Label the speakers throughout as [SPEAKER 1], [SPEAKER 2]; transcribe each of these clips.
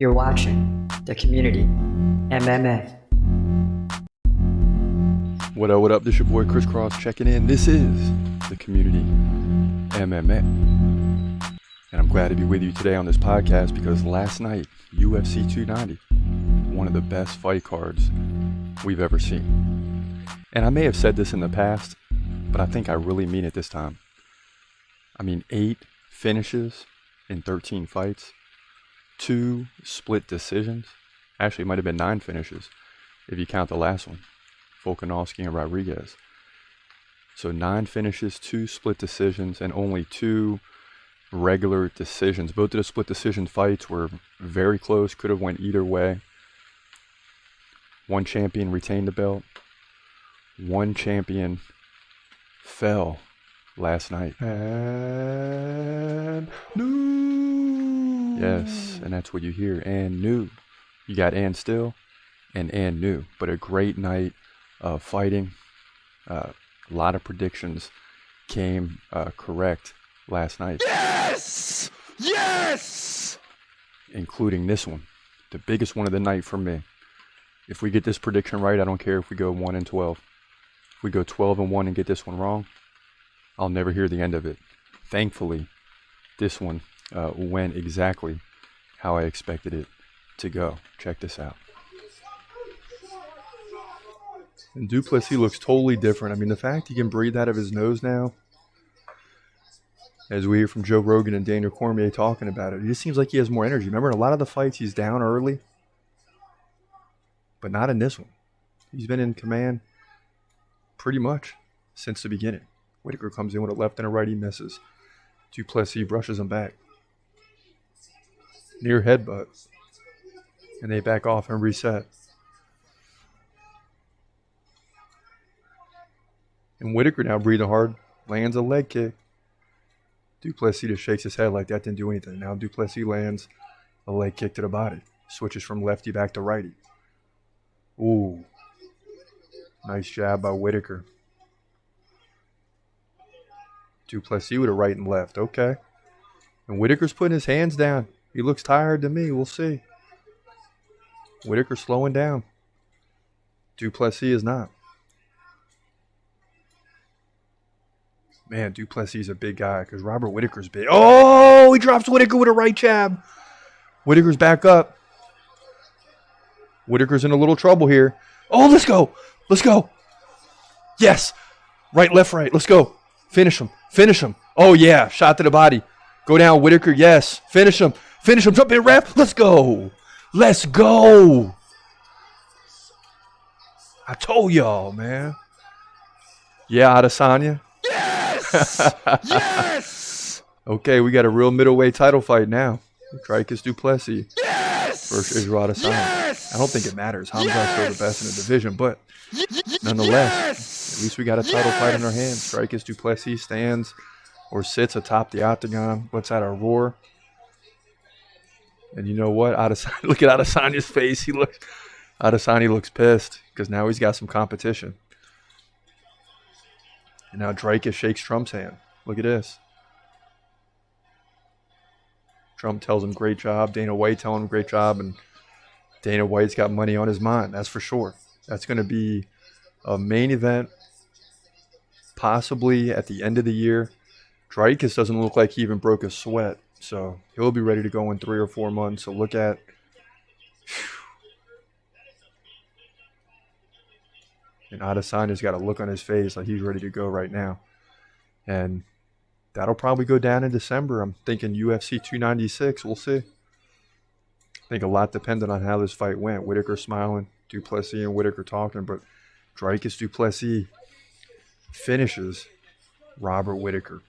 [SPEAKER 1] You're watching The Community MMA.
[SPEAKER 2] What up? This your boy Chris Cross checking in. This is The Community MMA. And I'm glad to be with you today on this podcast because last night, UFC 290, one of the best fight cards we've ever seen. And I may have said this in the past, but I think I really mean it this time. I mean, 8 finishes in 13 fights. 2 split decisions. Actually, it might have been 9 finishes if you count the last one, Volkanovski and Rodriguez. So 9 finishes, 2 split decisions, and only 2 regular decisions. Both of the split decision fights were very close, could have went either way. One champion retained the belt. One champion fell last night. And new. Yes, and that's what you hear. And new. You got and still and new. But a great night of fighting. A lot of predictions came correct last night.
[SPEAKER 3] Yes! Yes!
[SPEAKER 2] Including this one. The biggest one of the night for me. If we get this prediction right, I don't care if we go 1-12. If we go 12-1 and get this one wrong, I'll never hear the end of it. Thankfully, this one went exactly how I expected it to go. Check this out. And Du Plessis looks totally different. I mean, the fact he can breathe out of his nose now, as we hear from Joe Rogan and Daniel Cormier talking about it, it just seems like he has more energy. Remember, in a lot of the fights, he's down early, but not in this one. He's been in command pretty much since the beginning. Whittaker comes in with a left and a right, he misses. Du Plessis brushes him back. Near headbutt. And they back off and reset. And Whittaker now breathing hard, lands a leg kick. Du Plessis just shakes his head like that didn't do anything. Now Du Plessis lands a leg kick to the body. Switches from lefty back to righty. Ooh. Nice jab by Whittaker. Du Plessis with a right and left. Okay. And Whittaker's putting his hands down. He looks tired to me. We'll see. Whittaker slowing down. Du Plessis is not. Man, Du Plessis is a big guy because Robert Whittaker's big. Oh, he drops Whittaker with a right jab. Whittaker's back up. Whittaker's in a little trouble here. Oh, let's go. Let's go. Yes. Right, left, right. Let's go. Finish him. Finish him. Oh, yeah. Shot to the body. Go down, Whittaker. Yes. Finish him. Finish him. Jump in, ref. Let's go. Let's go. I told y'all, man. Yeah, Adesanya.
[SPEAKER 3] Yes! Yes!
[SPEAKER 2] Okay, we got a real middleweight title fight now. Dricus Du Plessis
[SPEAKER 3] Yes!
[SPEAKER 2] versus Israel Adesanya.
[SPEAKER 3] Yes!
[SPEAKER 2] I don't think it matters. Khamzat's still the best in the division, but nonetheless, at least we got a title fight in our hands. Dricus Du Plessis stands or sits atop the octagon, lets out a roar. And you know what? Look at Adesanya's face. Adesanya looks pissed because now he's got some competition. And now Dricus shakes Trump's hand. Look at this. Trump tells him great job. Dana White telling him great job. And Dana White's got money on his mind. That's for sure. That's going to be a main event possibly at the end of the year. Dricus doesn't look like he even broke a sweat. So he'll be ready to go in 3 or 4 months. So look at... And Adesanya's got a look on his face like he's ready to go right now. And that'll probably go down in December. I'm thinking UFC 296. We'll see. I think a lot depended on how this fight went. Whittaker smiling, Du Plessis and Whittaker talking, but Dricus Du Plessis finishes Robert Whittaker.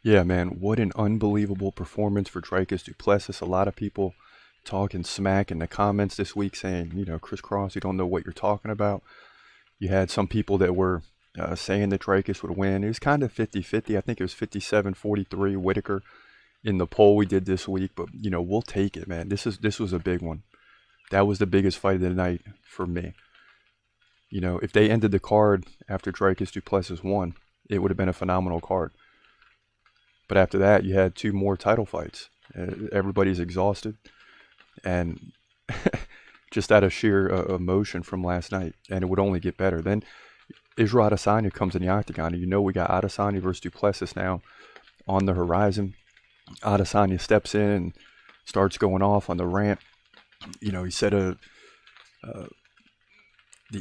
[SPEAKER 2] Yeah, man, what an unbelievable performance for Dricus Du Plessis. A lot of people talking smack in the comments this week saying, Chris Cross, you don't know what you're talking about. You had some people that were saying that Dricus would win. It was kind of 50-50. I think it was 57-43 Whittaker in the poll we did this week. But, we'll take it, man. This was a big one. That was the biggest fight of the night for me. If they ended the card after Dricus Du Plessis won, it would have been a phenomenal card. But after that, you had 2 more title fights. Everybody's exhausted. And just out of sheer emotion from last night, and it would only get better. Then Israel Adesanya comes in the octagon, and you know we got Adesanya versus Du Plessis now on the horizon. Adesanya steps in and starts going off on the rant. You know, he said the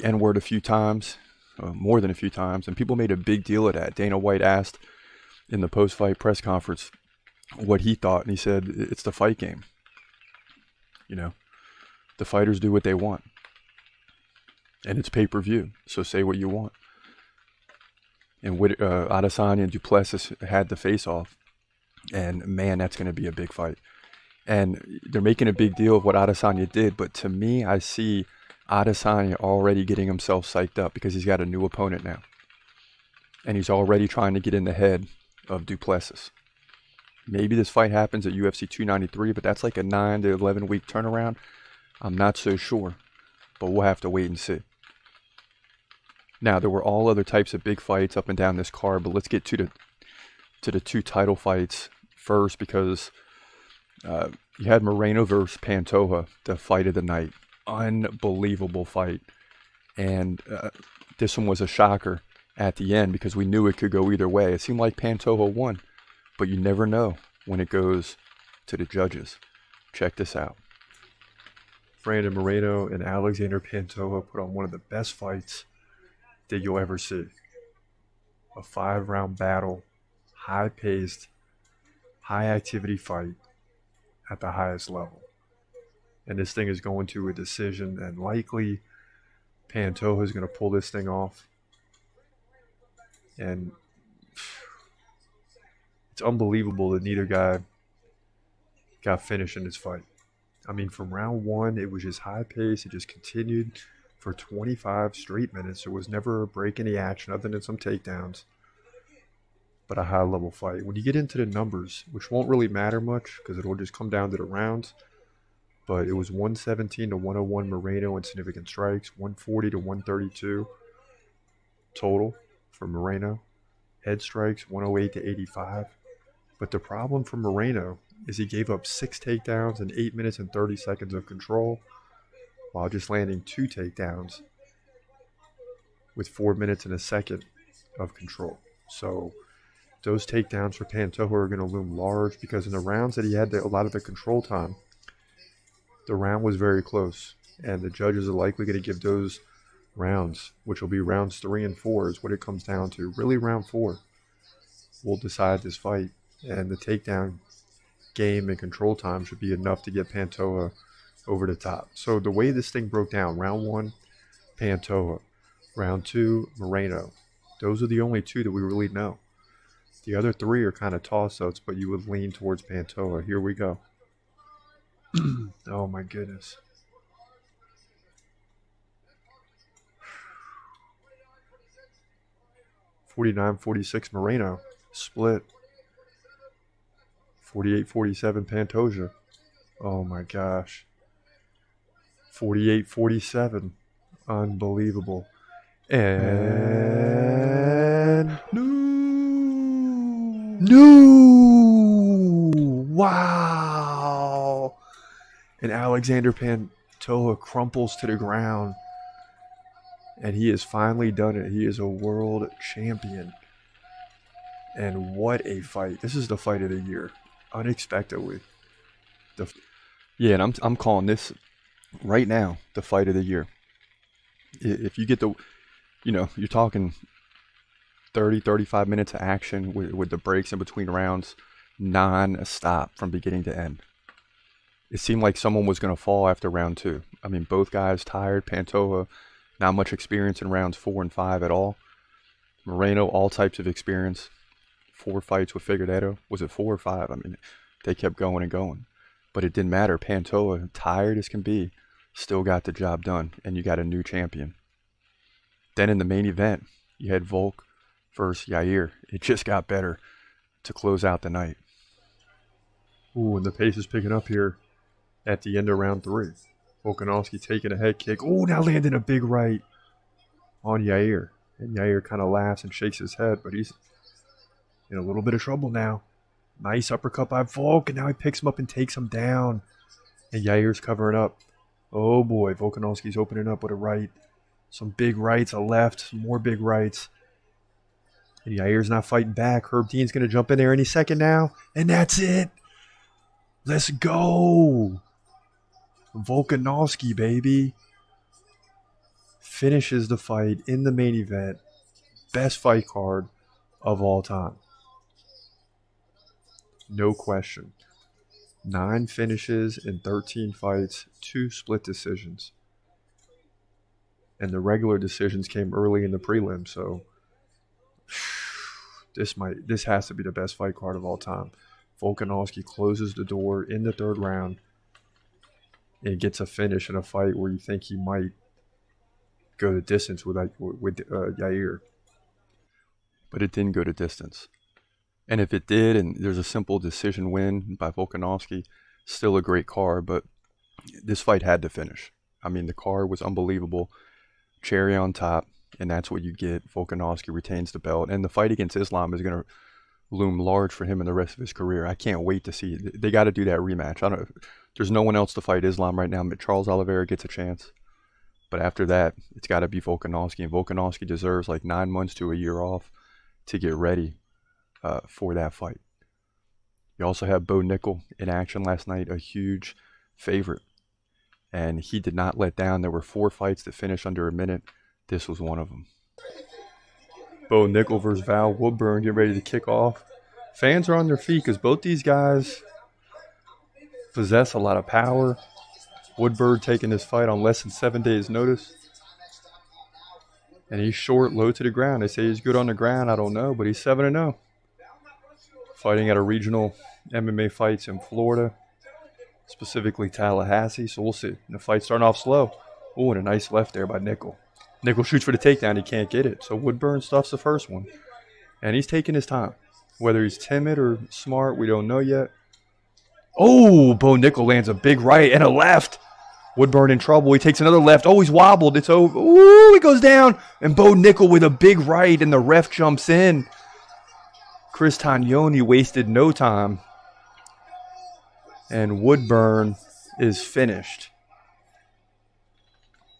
[SPEAKER 2] N-word a few times, more than a few times, and people made a big deal of that. Dana White asked in the post-fight press conference what he thought, and he said, it's the fight game. You know, the fighters do what they want. And it's pay-per-view, so say what you want. And Adesanya and Du Plessis had the face-off. And, man, that's going to be a big fight. And they're making a big deal of what Adesanya did, but to me, I see Adesanya already getting himself psyched up because he's got a new opponent now. And he's already trying to get in the head of Du Plessis. Maybe this fight happens at UFC 293, but that's like a 9 to 11 week turnaround. I'm not so sure, but we'll have to wait and see. Now, there were all other types of big fights up and down this card, but let's get to the two title fights first, because you had Moreno versus Pantoja, the fight of the night. Unbelievable fight. And this one was a shocker at the end because we knew it could go either way. It seemed like Pantoja won, but you never know when it goes to the judges. Check this out.
[SPEAKER 4] Brandon Moreno and Alexander Pantoja put on one of the best fights that you'll ever see. A 5-round battle, high-paced, high-activity fight at the highest level. And this thing is going to a decision, and likely Pantoja is going to pull this thing off. And it's unbelievable that neither guy got finished in this fight. I mean, from round one, it was just high pace. It just continued for 25 straight minutes. There was never a break in the action other than some takedowns. But a high-level fight. When you get into the numbers, which won't really matter much because it will just come down to the rounds, but it was 117 to 101 Moreno in significant strikes, 140 to 132 total for Moreno. Head strikes, 108 to 85. But the problem for Moreno is he gave up 6 takedowns in 8 minutes and 30 seconds of control while just landing 2 takedowns with 4 minutes and a second of control. So those takedowns for Pantoja are going to loom large because in the rounds that he had a lot of the control time, the round was very close. And the judges are likely going to give those rounds, which will be rounds 3 and 4 is what it comes down to. Really, round 4 will decide this fight. And the takedown game and control time should be enough to get Pantoja over the top. So the way this thing broke down, round 1, Pantoja. Round 2, Moreno. Those are the only 2 that we really know. The other 3 are kind of toss-ups, but you would lean towards Pantoja. Here we go. Oh, my goodness. $49-46 Moreno. Split. 48-47 Pantoja. Oh, my gosh. 48-47. Unbelievable. And no! Wow! And Alexander Pantoja crumples to the ground. And he has finally done it. He is a world champion. And what a fight. This is the fight of the year. Unexpectedly.
[SPEAKER 2] Yeah, and I'm calling this right now the fight of the year. If you get the, you're talking 30, 35 minutes of action with the breaks in between rounds, non-stop from beginning to end. It seemed like someone was going to fall after round 2. I mean, both guys tired. Pantoja, not much experience in rounds 4 and 5 at all. Moreno, all types of experience. 4 fights with Figueiredo. Was it 4 or 5? I mean, they kept going and going. But it didn't matter. Pantoja, tired as can be, still got the job done. And you got a new champion. Then in the main event, you had Volk versus Yair. It just got better to close out the night.
[SPEAKER 4] Ooh, and the pace is picking up here at the end of round 3. Volkanovski taking a head kick. Ooh, now landing a big right on Yair. And Yair kind of laughs and shakes his head, but he's in a little bit of trouble now. Nice uppercut by Volk, and now he picks him up and takes him down.
[SPEAKER 2] And Yair's covering up. Oh boy, Volkanovski's opening up with a right. Some big rights, a left, some more big rights. And Yair's not fighting back. Herb Dean's going to jump in there any second now. And that's it. Let's go. Volkanovski, baby. Finishes the fight in the main event. Best fight card of all time. No question. 9 finishes in 13 fights, 2 split decisions. And the regular decisions came early in the prelim, so this has to be the best fight card of all time. Volkanovski closes the door in the 3rd round and gets a finish in a fight where you think he might go the distance with Yair. But it didn't go the distance. And if it did, and there's a simple decision win by Volkanovski, still a great card, but this fight had to finish. I mean, the card was unbelievable. Cherry on top, and that's what you get. Volkanovski retains the belt, and the fight against Islam is going to loom large for him in the rest of his career. I can't wait to see it. They got to do that rematch. There's no one else to fight Islam right now. Charles Oliveira gets a chance, but after that, it's got to be Volkanovski, and Volkanovski deserves like 9 months to a year off to get ready for that fight. You also have Bo Nickel in action last night, a huge favorite. And he did not let down. There were 4 fights that finished under a minute. This was one of them. Bo Nickel versus Val Woodburn get ready to kick off. Fans are on their feet because both these guys possess a lot of power. Woodburn taking this fight on less than 7 days' notice. And he's short, low to the ground. They say he's good on the ground. I don't know, but he's 7-0. Fighting at a regional MMA fights in Florida, specifically Tallahassee. So we'll see. And the fight's starting off slow. Oh, and a nice left there by Nickel. Nickel shoots for the takedown. He can't get it. So Woodburn stuffs the first one. And he's taking his time. Whether he's timid or smart, we don't know yet. Oh, Bo Nickel lands a big right and a left. Woodburn in trouble. He takes another left. Oh, he's wobbled. It's over. Ooh, he goes down. And Bo Nickel with a big right, and the ref jumps in. Chris Tognoni wasted no time. And Woodburn is finished.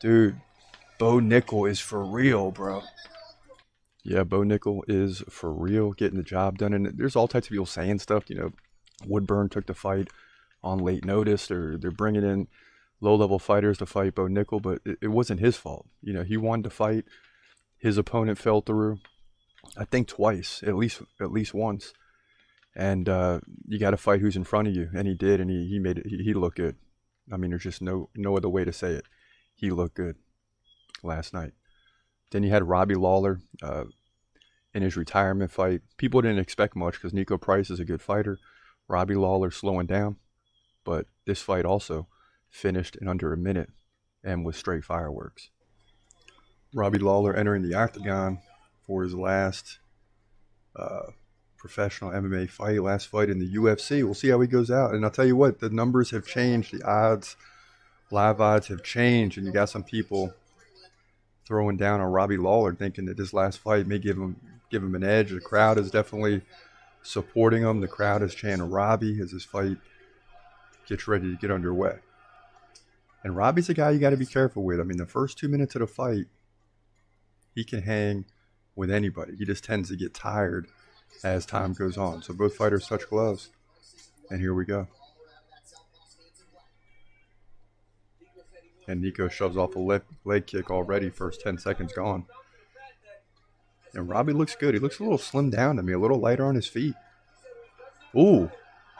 [SPEAKER 2] Dude, Bo Nickel is for real, bro. Yeah, Bo Nickel is for real, getting the job done. And there's all types of people saying stuff. You know, Woodburn took the fight on late notice. They're bringing in low-level fighters to fight Bo Nickel, but it wasn't his fault. You know, he wanted to fight. His opponent fell through, I think twice, at least once. And you got to fight who's in front of you, and he did, and he made it. He looked good. I mean, there's just no other way to say it. He looked good last night. Then you had Robbie Lawler in his retirement fight. People didn't expect much because Nico Price is a good fighter. Robbie Lawler slowing down, but this fight also finished in under a minute and with straight fireworks. Robbie Lawler entering the octagon for his last professional MMA fight, last fight in the UFC. We'll see how he goes out. And I'll tell you what, the numbers have changed. The odds, live odds have changed. And you got some people throwing down on Robbie Lawler, thinking that this last fight may give him an edge. The crowd is definitely supporting him. The crowd is chanting Robbie as this fight gets ready to get underway. And Robbie's a guy you got to be careful with. I mean, the first 2 minutes of the fight, he can hang with anybody. He just tends to get tired as time goes on. So both fighters touch gloves. And here we go. And Nico shoves off a leg kick already. First 10 seconds gone. And Robbie looks good. He looks a little slimmed down to me. A little lighter on his feet. Ooh,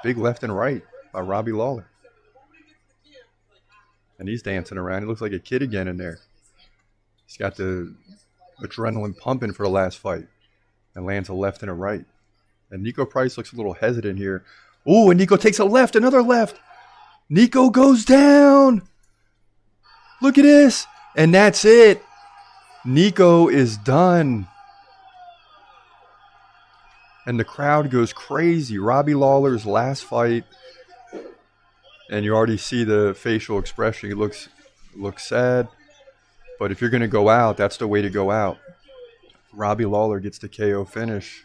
[SPEAKER 2] big left and right by Robbie Lawler. And he's dancing around. He looks like a kid again in there. He's got the adrenaline pumping for the last fight. And lands a left and a right. And Nico Price looks a little hesitant here. Ooh, and Nico takes a left, another left. Nico goes down. Look at this. And that's it. Nico is done. And the crowd goes crazy. Robbie Lawler's last fight. And you already see the facial expression. He looks sad. But if you're going to go out, that's the way to go out. Robbie Lawler gets the KO finish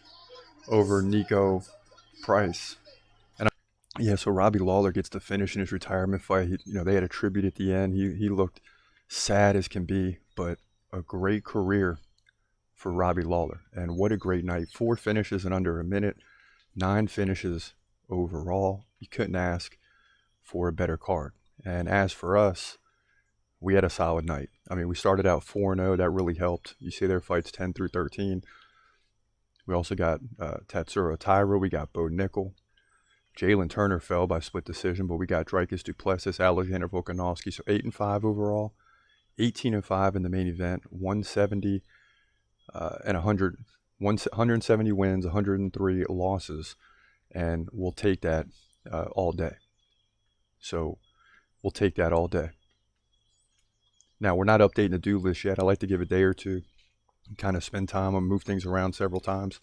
[SPEAKER 2] over Nico Price. Yeah, so Robbie Lawler gets the finish in his retirement fight. They had a tribute at the end. He looked sad as can be, but a great career for Robbie Lawler. And what a great night. 4 finishes in under a minute, 9 finishes overall. You couldn't ask for a better card. And as for us, we had a solid night. I mean, we started out 4-0. That really helped. You see their fights 10 through 13. We also got Tatsuro Taira. We got Bo Nickel. Jalen Turner fell by split decision, but we got Dricus du Plessis, Alexander Volkanovski. So 8-5 overall, 18-5 in the main event, 170 and 170 wins, 103 losses, and we'll take that all day. So we'll take that all day. Now, we're not updating the due list yet. I like to give a day or two, kind of spend time and move things around several times.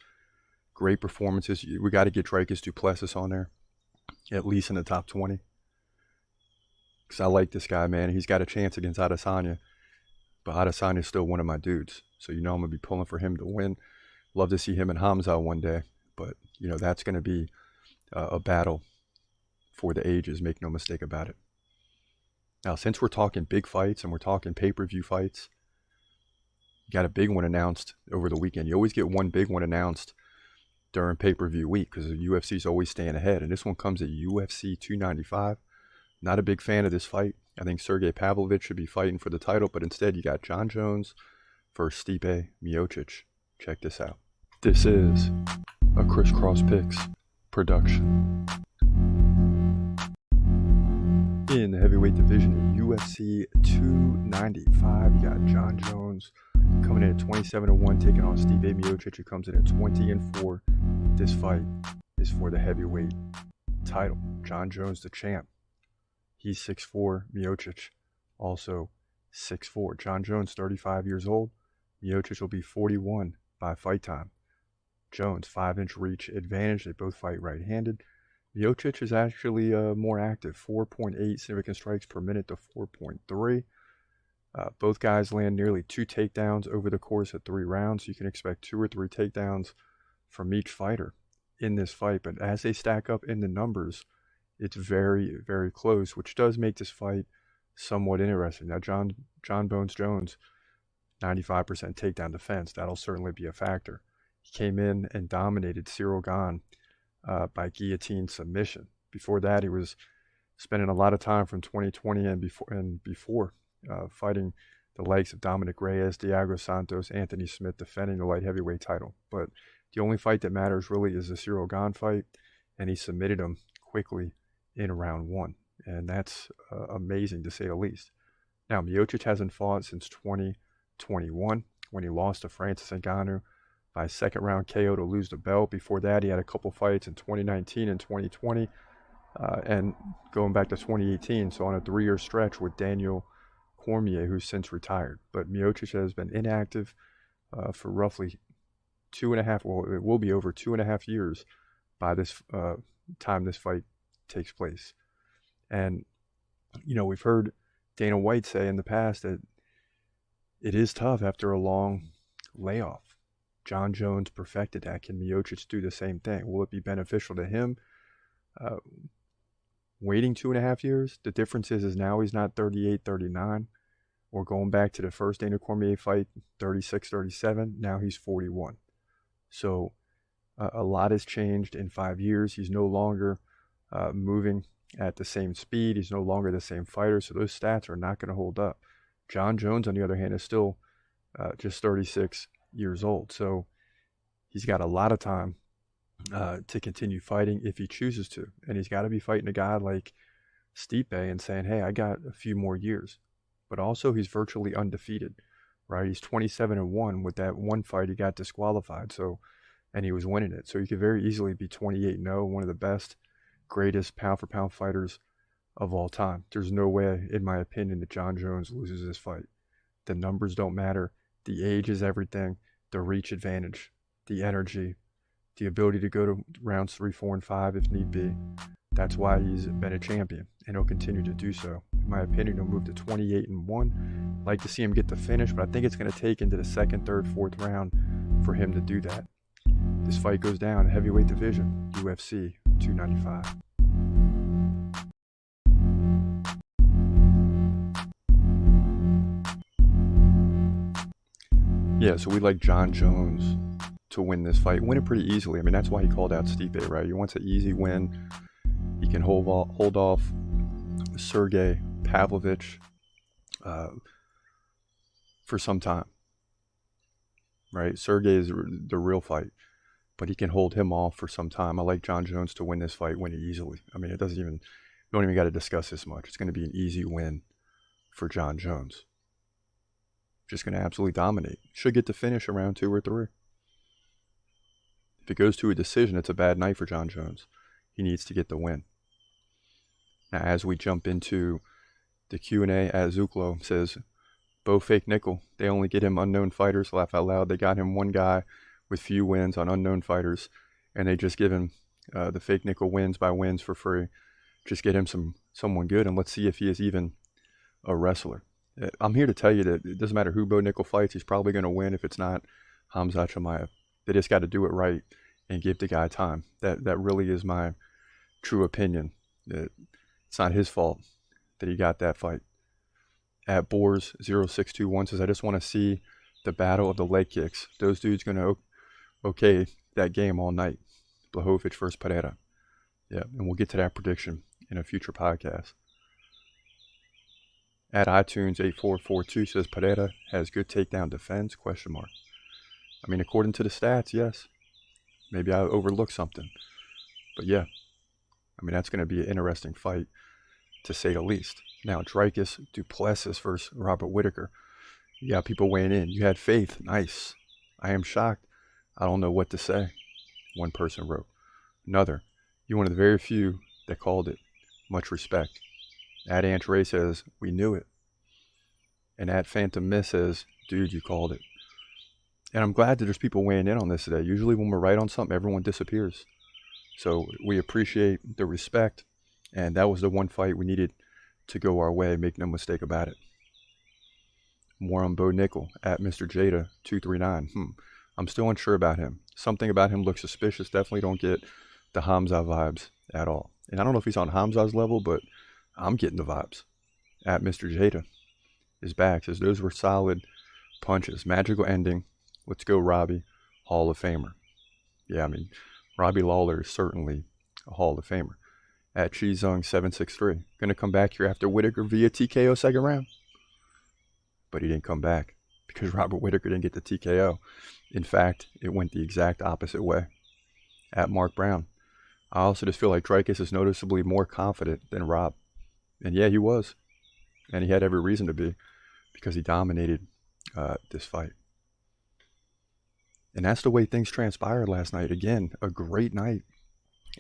[SPEAKER 2] Great performances. We got to get Dricus du Plessis on there, at least in the top 20. Because I like this guy, man. He's got a chance against Adesanya. But Adesanya is still one of my dudes. So I'm going to be pulling for him to win. Love to see him and Khamzat one day. But, that's going to be a battle for the ages. Make no mistake about it. Now, since we're talking big fights and we're talking pay-per-view fights, you got a big one announced over the weekend. You always get one big one announced during pay-per-view week because the UFC's always staying ahead. And this one comes at UFC 295. Not a big fan of this fight. I think Sergey Pavlovich should be fighting for the title, but instead you got Jon Jones versus Stipe Miocic. Check this out. This is a Crisscross Picks production. In the heavyweight division of UFC 295, you got Jon Jones coming in at 27-1, taking on Stipe Miocic, who comes in at 20-4. This fight is for the heavyweight title. Jon Jones, the champ. He's 6'4". Miocic, also 6'4". Jon Jones, 35 years old. Miocic will be 41 by fight time. Jones, 5-inch reach advantage. They both fight right-handed. Miocic is actually more active, 4.8 significant strikes per minute to 4.3. Both guys land nearly 2 takedowns over the course of 3 rounds. You can expect 2 or 3 takedowns from each fighter in this fight. But as they stack up in the numbers, it's very, very close, which does make this fight somewhat interesting. Now, John Bones Jones, 95% takedown defense. That'll certainly be a factor. He came in and dominated Cyril Gane by guillotine submission. Before that, he was spending a lot of time from 2020 and before fighting the likes of Dominic Reyes, Thiago Santos, Anthony Smith, defending the light heavyweight title. But the only fight that matters really is the Cyril Gane fight, and he submitted him quickly in round 1, and that's amazing to say the least. Now, Miocic hasn't fought since 2021 when he lost to Francis Ngannou by second round KO to lose the belt. Before that, he had a couple fights in 2019 and 2020, and going back to 2018, so on a 3-year stretch with Daniel Cormier, who's since retired. But Miocic has been inactive for roughly 2.5, well, it will be over 2.5 years by this time this fight takes place. And, we've heard Dana White say in the past that it is tough after a long layoff. Jon Jones perfected that. Can Miocic do the same thing? Will it be beneficial to him? Waiting 2.5 years, the difference is now he's not 38, 39, or going back to the first Dana Cormier fight, 36, 37. Now he's 41. So a lot has changed in 5 years. He's no longer moving at the same speed. He's no longer the same fighter. So those stats are not going to hold up. Jon Jones, on the other hand, is still just 36 years old. So he's got a lot of time to continue fighting if he chooses to. And he's got to be fighting a guy like Stipe and saying, hey, I got a few more years. But also he's virtually undefeated, right? He's 27-1 with that one fight he got disqualified. So, and he was winning it. So he could very easily be 28-0, one of the best, greatest pound-for-pound fighters of all time. There's no way, in my opinion, that Jon Jones loses this fight. The numbers don't matter. The age is everything. The reach advantage, the energy, the ability to go to rounds 3, 4, and 5 if need be. That's why he's been a champion, and he'll continue to do so. In my opinion, he'll move to 28-1. Like to see him get the finish, but I think it's going to take into the 2nd, 3rd, 4th round for him to do that. This fight goes down, heavyweight division, UFC 295. Yeah, so we like John Jones to win this fight. Win it pretty easily. I mean, that's why he called out Stipe, right? He wants an easy win. He can hold off Sergey Pavlovich for some time, right? Sergey is the real fight, but he can hold him off for some time. I like John Jones to win this fight, win it easily. I mean, we don't even got to discuss this much. It's going to be an easy win for John Jones. Just going to absolutely dominate. Should get to finish around 2 or 3. If it goes to a decision, it's a bad night for John Jones. He needs to get the win. Now, as we jump into the Q&A, Azuklo says, Bo Fake Nickel, they only get him unknown fighters. Laugh out loud. They got him one guy with few wins on unknown fighters, and they just give him the Fake Nickel wins by wins for free. Just get him someone good, and let's see if he is even a wrestler. I'm here to tell you that it doesn't matter who Bo Nickel fights, he's probably going to win if it's not Khamzat Chimaev. They just got to do it right and give the guy time. That really is my true opinion. It's not his fault that he got that fight. At Boars 0621 says, I just want to see the battle of the leg kicks. Those dudes going to okay that game all night. Blachowicz versus Pereira. Yeah, and we'll get to that prediction in a future podcast. At iTunes 8442 says Pereira has good takedown defense, ? I mean, according to the stats, yes. Maybe I overlooked something. But yeah, I mean, that's going to be an interesting fight, to say the least. Now, Dricus du Plessis versus Robert Whittaker. You got people weighing in. You had faith. Nice. I am shocked. I don't know what to say. One person wrote. Another. You're one of the very few that called it. Much respect. At Ant Ray says, we knew it. And at Phantom Miss says, dude, you called it. And I'm glad that there's people weighing in on this today. Usually when we're right on something, everyone disappears. So we appreciate the respect. And that was the one fight we needed to go our way. Make no mistake about it. More on Bo Nickel at Mr. Jada 239. I'm still unsure about him. Something about him looks suspicious. Definitely don't get the Hamza vibes at all. And I don't know if he's on Hamza's level, but I'm getting the vibes. At Mr. Jada is back. Says those were solid punches. Magical ending. Let's go, Robbie. Hall of Famer. Yeah, I mean, Robbie Lawler is certainly a Hall of Famer. At Chizung 763. Going to come back here after Whittaker via TKO second round. But he didn't come back because Robert Whittaker didn't get the TKO. In fact, it went the exact opposite way. At Mark Brown. I also just feel like Dricus is noticeably more confident than Rob. And yeah, he was. And he had every reason to be because he dominated this fight. And that's the way things transpired last night. Again, a great night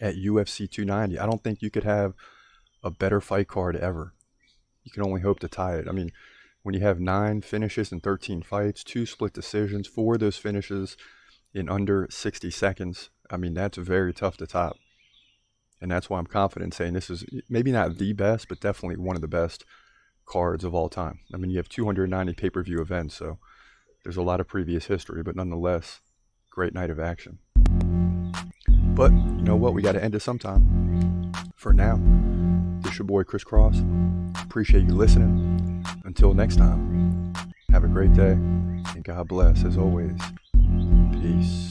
[SPEAKER 2] at UFC 290. I don't think you could have a better fight card ever. You can only hope to tie it. I mean, when you have 9 finishes in 13 fights, 2 split decisions, 4 of those finishes in under 60 seconds, I mean, that's very tough to top. And that's why I'm confident saying this is maybe not the best, but definitely one of the best cards of all time. I mean, you have 290 pay-per-view events, so there's a lot of previous history, but nonetheless, great night of action. But you know what? We got to end it sometime. For now, this is your boy Chris Cross. Appreciate you listening. Until next time, have a great day, and God bless as always. Peace.